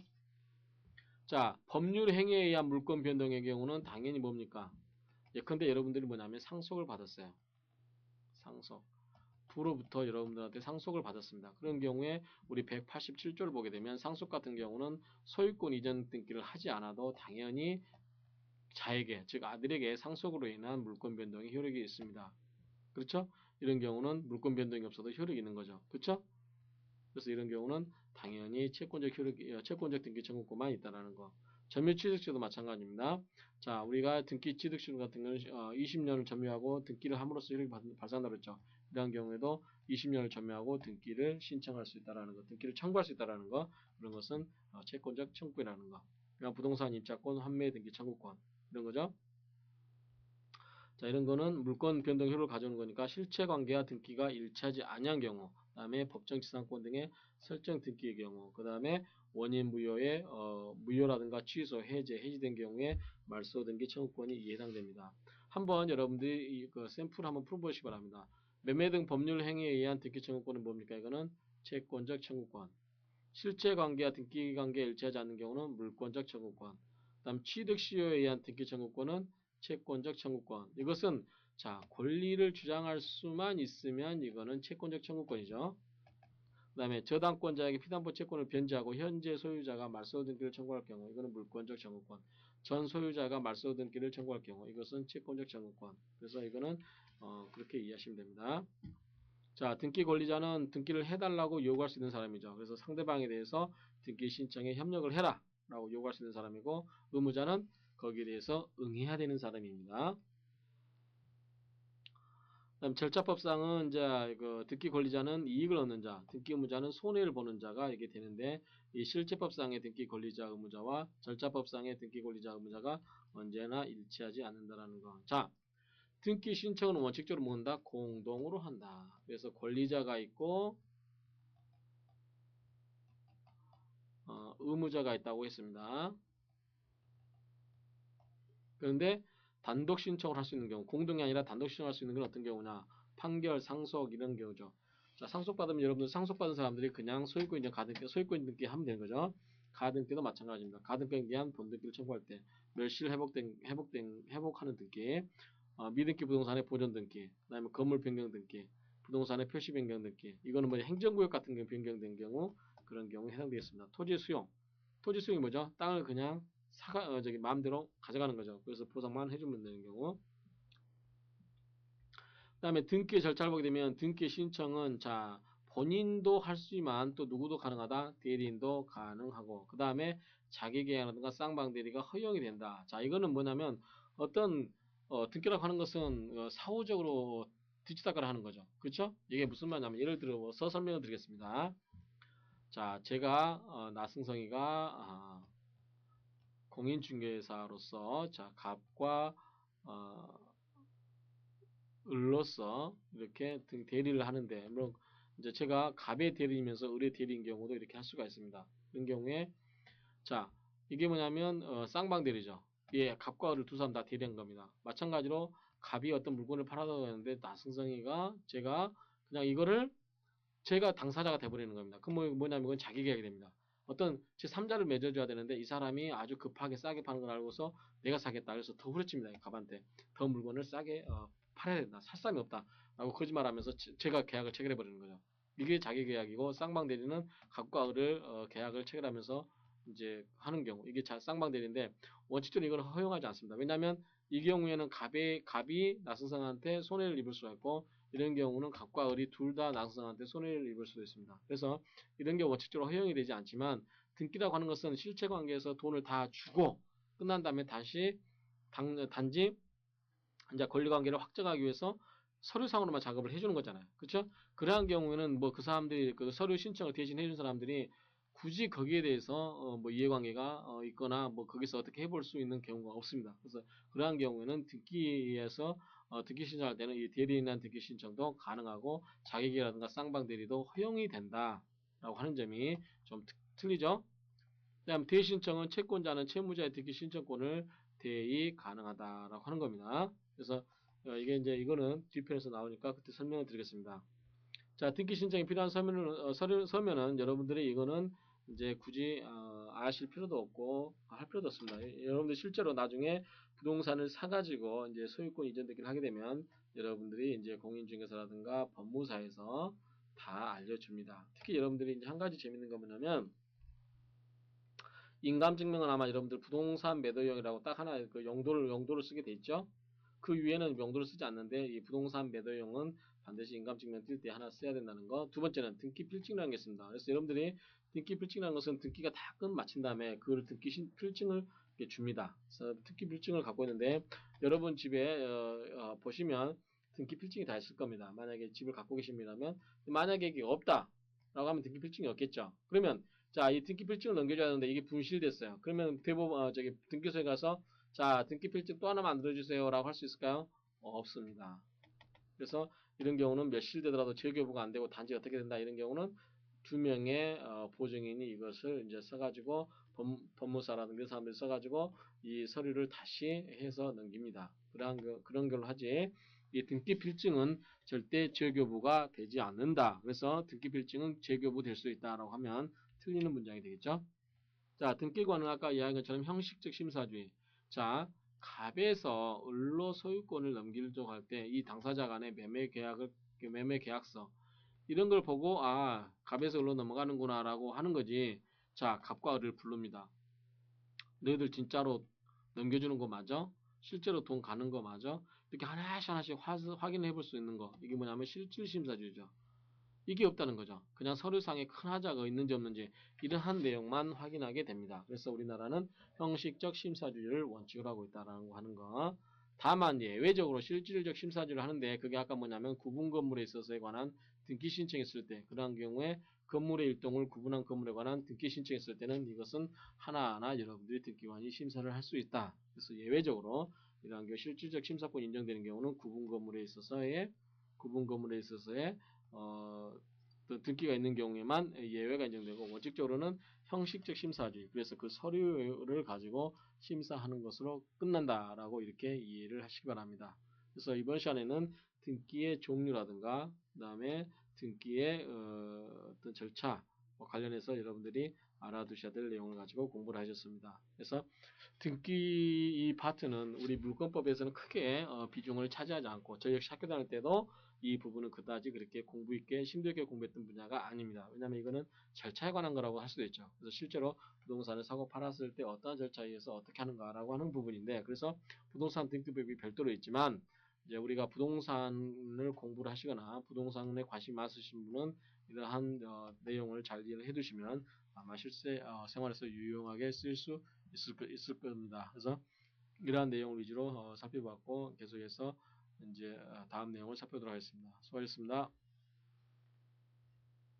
자, 법률 행위에 의한 물권 변동의 경우는 당연히 뭡니까? 예컨대 여러분들이 뭐냐면 상속을 받았어요. 상속. 부로부터 여러분들한테 상속을 받았습니다. 그런 경우에 우리 187조를 보게 되면 상속 같은 경우는 소유권 이전 등기를 하지 않아도 당연히 자에게, 즉 아들에게 상속으로 인한 물권 변동이 효력이 있습니다. 그렇죠? 이런 경우는 물권 변동이 없어도 효력이 있는 거죠. 그렇죠? 그래서 이런 경우는 당연히 채권적 등기 청구권만 있다라는 거. 점유 취득시도 마찬가지입니다. 자, 우리가 등기 취득시 같은 경우는 20년을 점유하고 등기를 함으로써 효력이 발생한다고 했죠. 이러한 경우에도 20년을 점유하고 등기를 신청할 수 있다라는 거, 등기를 청구할 수 있다라는 거, 그런 것은 채권적 청구권이라는 거. 그러니까 부동산 입자권, 환매 등기 청구권 이런 거죠. 자, 이런 거는 물권 변동 효력을 가져오는 거니까 실체 관계와 등기가 일치하지 아니한 경우, 그 다음에 법정 지상권 등의 설정 등기의 경우, 그 다음에 원인 무효의 무효라든가 취소, 해지된 경우에 말소 등기 청구권이 해당됩니다. 한번 여러분들이 그 샘플 한번 풀어보시기 바랍니다. 매매 등 법률 행위에 의한 등기 청구권은 뭡니까? 이거는 채권적 청구권. 실체 관계와 등기 관계에 일치하지 않는 경우는 물권적 청구권. 그 다음 취득 시효에 의한 등기 청구권은 채권적 청구권. 이것은 자, 권리를 주장할 수만 있으면 이거는 채권적 청구권이죠. 그 다음에 저당권자에게 피담보 채권을 변제하고 현재 소유자가 말소 등기를 청구할 경우 이거는 물권적 청구권. 전 소유자가 말소 등기를 청구할 경우 이것은 채권적 청구권. 그래서 이거는 그렇게 이해하시면 됩니다. 자, 등기 권리자는 등기를 해달라고 요구할 수 있는 사람이죠. 그래서 상대방에 대해서 등기 신청에 협력을 해라 라고 요구할 수 있는 사람이고 의무자는 거기에 대해서 응해야 되는 사람입니다. 그다음 절차법상은 이제 그 등기 권리자는 이익을 얻는 자, 등기 의무자는 손해를 보는 자가 이게 되는데 이 실제법상의 등기 권리자 의무자와 절차법상의 등기 권리자 의무자가 언제나 일치하지 않는다라는 거. 자, 등기 신청은 원칙적으로 뭐 한다? 공동으로 한다. 그래서 권리자가 있고 의무자가 있다고 했습니다. 그런데 단독 신청을 할 수 있는 경우, 공동이 아니라 단독 신청할 수 있는 건 어떤 경우냐? 판결, 상속 이런 경우죠. 자, 상속받으면 여러분들 상속받은 사람들이 그냥 소유권 인정 가등기, 소유권 등기 하면 되는 거죠. 가등기도 마찬가지입니다. 가등기에 대한 본등기를 청구할 때 멸실 회복하는 등기, 미등기 부동산의 보존 등기, 그다음에 건물 변경 등기, 부동산의 표시 변경 등기. 이거는 뭐 행정구역 같은 경우 변경된 경우 그런 경우에 해당되겠습니다. 토지 수용. 토지 수용이 뭐죠? 땅을 그냥 마음대로 가져가는 거죠. 그래서 보상만 해주면 되는 경우. 그 다음에 등기 절차를 보게 되면 등기 신청은 자, 본인도 할 수 있지만 또 누구도 가능하다. 대리인도 가능하고. 그 다음에 자기계약이라든가 쌍방대리가 허용이 된다. 자, 이거는 뭐냐면 어떤 등기라고 하는 것은 사후적으로 뒤치다가를 하는 거죠. 그렇죠? 이게 무슨 말이냐면 예를 들어서 설명을 드리겠습니다. 자, 제가 나승성이가 공인중개사로서 자, 갑과 을로서 이렇게 대리를 하는데 물론 이제 제가 갑의 대리이면서 을의 대리인 경우도 이렇게 할 수가 있습니다. 이런 경우에 자, 이게 뭐냐면 쌍방대리죠. 예, 갑과 을을 두 사람 다 대리한 겁니다. 마찬가지로 갑이 어떤 물건을 팔아다고 했는데 나승성이가 제가 그냥 이거를 제가 당사자가 돼버리는 겁니다. 그 뭐냐면 이건 자기 계약이 됩니다. 어떤 제3자를 맺어줘야 되는데 이 사람이 아주 급하게 싸게 파는 걸 알고서 내가 사겠다. 그래서 더 후려칩니다. 갑한테. 더 물건을 싸게 팔아야 된다. 살 사람이 없다. 라고 거짓말하면서 제가 계약을 체결해버리는 거죠. 이게 자기 계약이고 쌍방대리는 갑과 을을 계약을 체결하면서 이제 하는 경우 이게 쌍방대리인데 원칙적으로 이걸 허용하지 않습니다. 왜냐하면 이 경우에는 갑이 나승성한테 손해를 입을 수가 있고 이런 경우는 갑과 을이 둘 다 나승성한테 손해를 입을 수도 있습니다. 그래서 이런 게 원칙적으로 허용이 되지 않지만 등기라고 하는 것은 실체관계에서 돈을 다 주고 끝난 다음에 다시 단지 이제 권리관계를 확정하기 위해서 서류상으로만 작업을 해주는 거잖아요. 그렇죠? 그러한 경우에는 뭐 그 사람들이 그 서류 신청을 대신 해준 사람들이 굳이 거기에 대해서 뭐 이해관계가 있거나 뭐 거기서 어떻게 해볼 수 있는 경우가 없습니다. 그래서 그러한 경우에는 등기에서 등기 신청할 때는 이 대리인한 등기 신청도 가능하고 자기계라든가 쌍방대리도 허용이 된다라고 하는 점이 좀 틀리죠. 그다음 대신청은 채권자는 채무자의 등기 신청권을 대의 가능하다라고 하는 겁니다. 그래서 이게 이제 이거는 뒤편에서 나오니까 그때 설명을 드리겠습니다. 자, 등기 신청이 필요한 서면은 여러분들이 이거는 이제 굳이 아실 필요도 없고 할 필요도 없습니다. 여러분들 실제로 나중에 부동산을 사가지고 이제 소유권 이전 등기를 하게 되면 여러분들이 이제 공인중개사라든가 법무사에서 다 알려줍니다. 특히 여러분들이 이제 한 가지 재밌는 거 뭐냐면 인감증명은 아마 여러분들 부동산 매도용이라고 딱 하나 그 용도를 쓰게 돼 있죠. 그 위에는 용도를 쓰지 않는데 이 부동산 매도용은 반드시 인감증명 뛸 때 하나 써야 된다는 거. 두 번째는 등기 필증이라는 게 있습니다. 그래서 여러분들이 등기 필증이라는 것은 등기가 다 끝 마친 다음에 그 등기 필증을 줍니다. 그래서 등기 필증을 갖고 있는데 여러분 집에 보시면 등기 필증이 다 있을 겁니다. 만약에 집을 갖고 계십니다면 만약에 이게 없다 라고 하면 등기 필증이 없겠죠. 그러면 자, 이 등기 필증을 넘겨줘야 하는데 이게 분실됐어요. 그러면 대법원 등기소에 가서 자, 등기 필증 또 하나 만들어주세요 라고 할 수 있을까요? 없습니다. 그래서 이런 경우는 몇실되더라도 재교부가 안 되고 단지 어떻게 된다 이런 경우는 두 명의 보증인이 이것을 이제 써가지고 법무사라든가 사람들이 써가지고 이 서류를 다시 해서 넘깁니다. 그런 걸로 하지. 이 등기 필증은 절대 재교부가 되지 않는다. 그래서 등기 필증은 재교부 될 수 있다라고 하면 틀리는 문장이 되겠죠. 자, 등기관은 아까 이야기한 것처럼 형식적 심사주의. 자, 갑에서 을로 소유권을 넘기려고 할 때 이 당사자 간의 매매 계약서 이런 걸 보고 갑에서 을로 넘어가는구나라고 하는 거지. 자, 갑과 을을 부릅니다. 너희들 진짜로 넘겨주는 거 맞아? 실제로 돈 가는 거 맞아? 이렇게 하나씩 확인해 볼 수 있는 거. 이게 뭐냐면 실질심사주의죠. 이게 없다는 거죠. 그냥 서류상에 큰 하자가 있는지 없는지 이러한 내용만 확인하게 됩니다. 그래서 우리나라는 형식적 심사주의를 원칙으로 하고 있다라고 하는 거. 다만 예외적으로 실질적 심사지를 하는데 그게 아까 뭐냐면 구분 건물에 있어서에 관한 등기 신청했을 때 그러한 경우에 건물의 일동을 구분한 건물에 관한 등기 신청했을 때는 이것은 하나하나 여러분들이 등기관이 심사를 할 수 있다. 그래서 예외적으로 이러한 경우 실질적 심사권 인정되는 경우는 구분 건물에 있어서의 등기가 있는 경우에만 예외가 인정되고 원칙적으로는 형식적 심사지. 그래서 그 서류를 가지고 심사하는 것으로 끝난다라고 이렇게 이해를 하시기 바랍니다. 그래서 이번 시간에는 등기의 종류라든가 그다음에 등기의 어떤 절차 관련해서 여러분들이 알아두셔야 될 내용을 가지고 공부를 하셨습니다. 그래서 등기 이 파트는 우리 물권법에서는 크게 비중을 차지하지 않고 저희 역시 학교 다닐 때도 이 부분은 그다지 그렇게 공부 있게 심도 있게 공부했던 분야가 아닙니다. 왜냐하면 이거는 절차에 관한 거라고 할 수도 있죠. 그래서 실제로 부동산을 사고 팔았을 때 어떠한 절차에 의해서 어떻게 하는가라고 하는 부분인데 그래서 부동산 등기법이 별도로 있지만 이제 우리가 부동산을 공부를 하시거나 부동산에 관심 많으신 분은 이러한 내용을 잘 이해를 해두시면 아마 실제 생활에서 유용하게 쓸 수 있을 겁니다. 그래서 이러한 내용을 위주로 살펴봤고 계속해서 이제 다음 내용을 살펴보도록 하겠습니다. 수고하셨습니다.